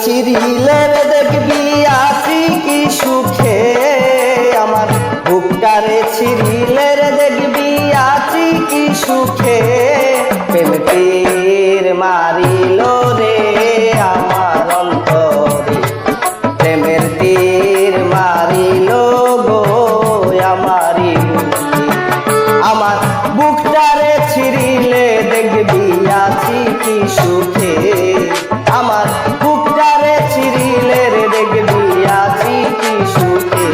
চিরিলে দেখবি আছি কি সুখে, আমার বুকটারে চিরিলে দেখবি আছি কি সুখে। প্রেম তীর মারিল রে আমার অন্তরে, প্রেমের তীর মারিল গো আমারি বুকে। আমার বুকটারে চিরিলে দেখবি আছি কি সুখে, আমার বুকটারে চিরিলে দেখবি আছি কি সুখে।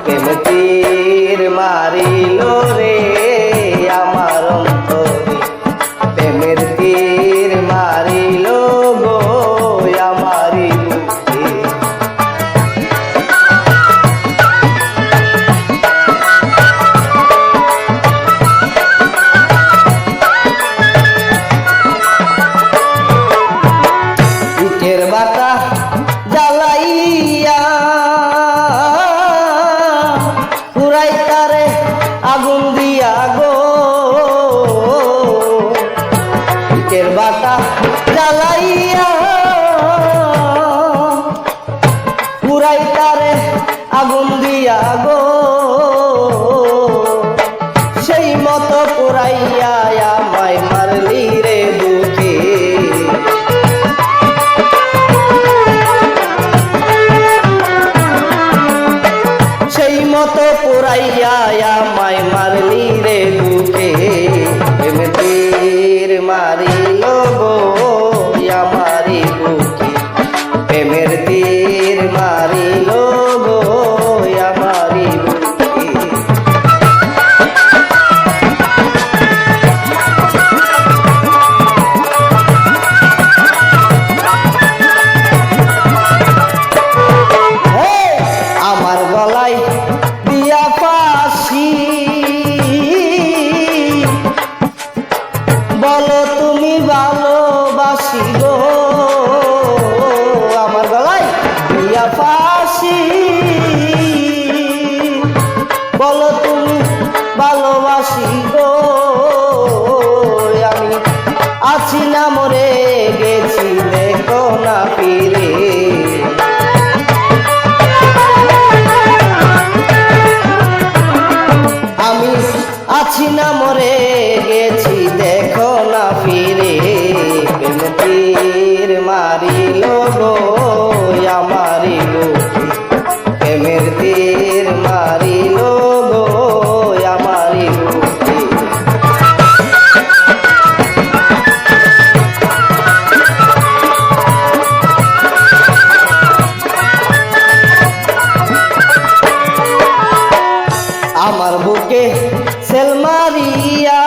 প্রেম তীর মারিল রে আমার অন্তরে, প্রেমের তীর মারিল গো আমারি বুকে। ইটের বাটা জ্বালাইয়া পুরাই তারে আগুন দিয়া গো, ইটের বাটা জ্বালাইয়া পুরাই তারে আগুন দিয়া গো। সেই মতো পুরাইয়া আমায় মারলি রে বুকে। সেই মতো পুরাইয়া আমায় মারলি রে বুকে। প্রেম তীর মারিল গো আমারি বুকে, প্রেমের তীর মারিল গো আমারি বুকে। আমার গলায় দিয়া ফাঁসি, বলো তুমি ভালোবাসি গো। আমার গলায় দিয়া ফাঁসি, বলো তুমি ভালোবাসি গো। আমি আছি না মরে গেছি দেখো না ফিরে, আমি আছি না মরে গেছি দেখো না ফিরে। প্রেম তীর মারিল গো আমারি বুকে, প্রেমের তীর মারিল গো আমারি বুকে। আমার বুকে সেল মারিয়া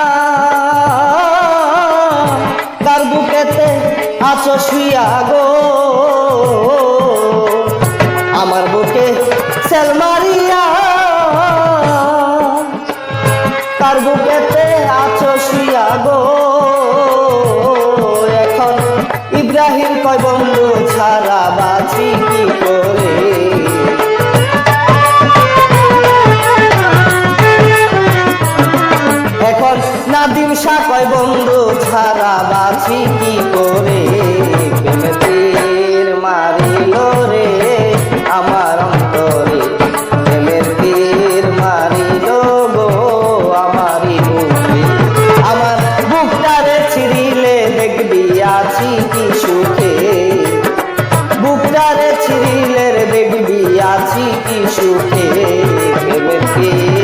কার বুকেতে আছো শুইয়া গো, আমার বুকে সেল মারিয়া কার বুকেতে আছো শুইয়া গো। এখন ইব্রাহিম কয় বন্ধু ছাড়া বাঁচি কি করে। এখন নাদিম শাহ কয় বন্ধু ছাড়া বাঁচি কি করে। প্রেম তীর মারিল রে আমার অন্তরে, প্রেমের তীর মারিল গো আমারি বুকে। আমার বুকটারে ছিড়িলে দেখবি আছি কি সুখে, বুকটারে ছিড়িলে দেখবি আছি কি সুখে। প্রেমের তীর